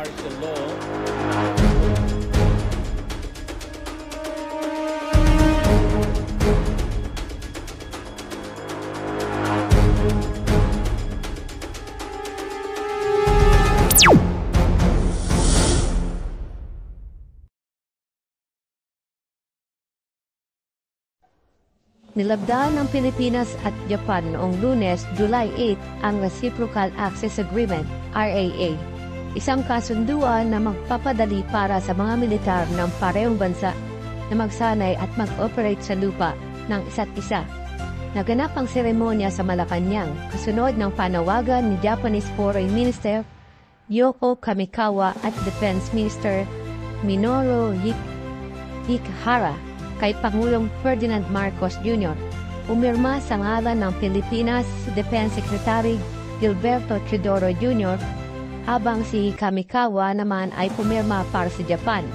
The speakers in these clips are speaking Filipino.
martial law. Nilabdaan ng Pilipinas at Japan noong Lunes, July 8 ang Reciprocal Access Agreement, RAA, isang kasunduan na magpapadali para sa mga militar ng parehong bansa na magsanay at mag-operate sa lupa ng isa't isa. Naganap ang seremonya sa Malacanang kasunod ng panawagan ni Japanese Foreign Minister Yoko Kamikawa at Defense Minister Minoru Ikehara kay Pangulong Ferdinand Marcos Jr. Umirma sa ngalan ng Pilipinas Defense Secretary Gilberto Teodoro Jr. habang si Kamikawa naman ay pumirma para sa Japan.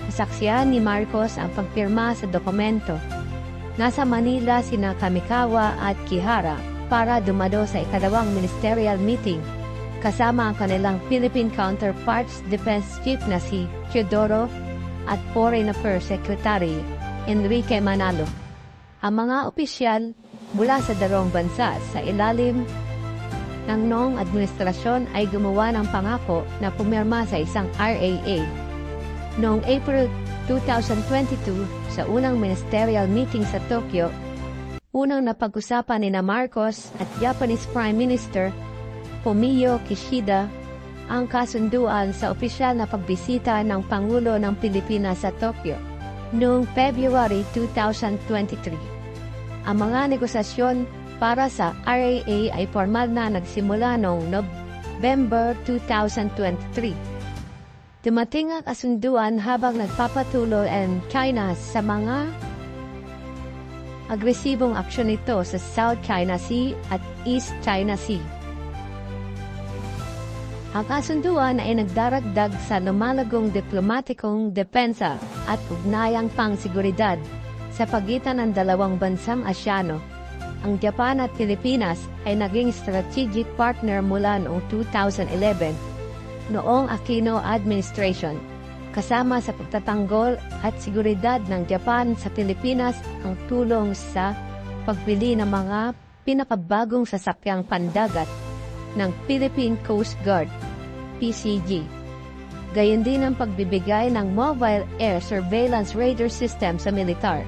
Nasaksihan ni Marcos ang pagpirma sa dokumento. Nasa Manila sina Kamikawa at Kihara para dumalo sa ikalawang ministerial meeting kasama ang kanilang Philippine counterparts Defense Chief na si Teodoro at Foreign Affairs Secretary Enrique Manalo. Ang mga opisyal mula sa dalawang bansa sa ilalim ng noong administrasyon ay gumawa ng pangako na pumirma sa isang RAA. Noong April 2022, sa unang ministerial meeting sa Tokyo, unang napag-usapan ni Marcos at Japanese Prime Minister Fumio Kishida ang kasunduan sa opisyal na pagbisita ng Pangulo ng Pilipinas sa Tokyo noong February 2023. Ang mga negosasyon para sa RAA ay formal na nagsimula noong November 2023. Dumating ang kasunduan habang nagpapatuloy ang China sa mga agresibong aksyon nito sa South China Sea at East China Sea. Ang kasunduan ay nagdaragdag sa lumalagong diplomatikong depensa at ugnayang pang-seguridad sa pagitan ng dalawang bansang Asyano. Ang Japan at Pilipinas ay naging strategic partner mula noong 2011, noong Aquino administration, kasama sa pagtatanggol at seguridad ng Japan sa Pilipinas ang tulong sa pagbili ng mga pinakabagong sasakyang pandagat ng Philippine Coast Guard, PCG. Gayon din ang pagbibigay ng Mobile Air Surveillance Radar System sa militar.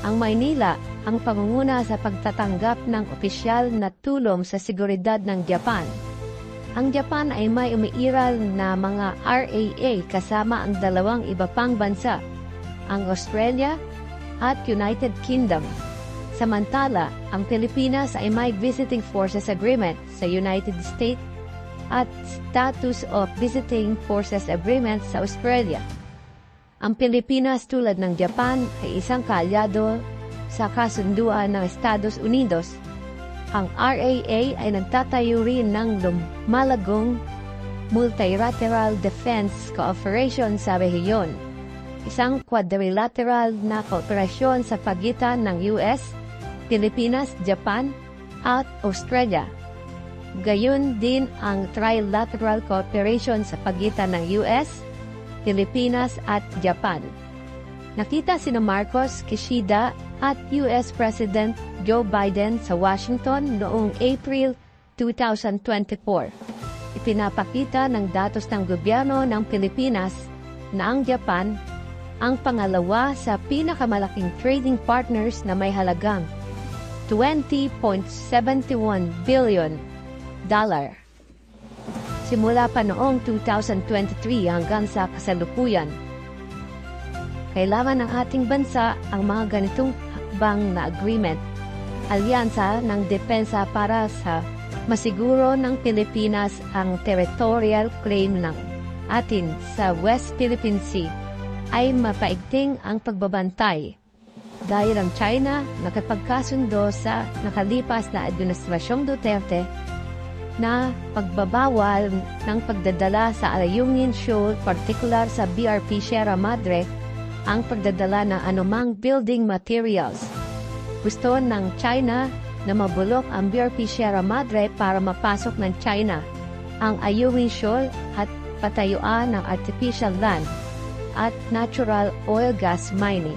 Ang Maynila ang pangunguna sa pagtatanggap ng opisyal na tulong sa seguridad ng Japan. Ang Japan ay may umiiral na mga RAA kasama ang dalawang iba pang bansa, ang Australia at United Kingdom. Samantala, ang Pilipinas ay may Visiting Forces Agreement sa United States at Status of Visiting Forces Agreement sa Australia. Ang Pilipinas tulad ng Japan ay isang kaalyado sa kasunduan ng Estados Unidos. Ang RAA ay nagtatayo rin ng lumalagong multilateral defense cooperation sa rehiyon, isang quadrilateral na kooperasyon sa pagitan ng US, Pilipinas, Japan, at Australia. Gayon din ang trilateral cooperation sa pagitan ng US, Pilipinas at Japan. Nakita sina Marcos, Kishida at US President Joe Biden sa Washington noong April 2024. Ipinapakita ng datos ng gobyerno ng Pilipinas na ang Japan ang pangalawa sa pinakamalaking trading partners na may halagang $20.71 billion. Simula pa noong 2023 hanggang sa kasalukuyan. Kailangan ng ating bansa ang mga ganitong hakbang na agreement, alyansa ng depensa para sa masiguro ng Pilipinas ang territorial claim ng atin sa West Philippine Sea ay mapaigting ang pagbabantay. Dahil ang China nakapagkasundo sa nakalipas na administrasyong Duterte na pagbabawal ng pagdadala sa Alayungin Shoal, partikular sa BRP Sierra Madre, ang pagdadala ng anumang building materials. Gusto ng China na mabulok ang BRP Sierra Madre para mapasok ng China ang Ayungin Shoal at patayuan ng artificial land at natural oil gas mining.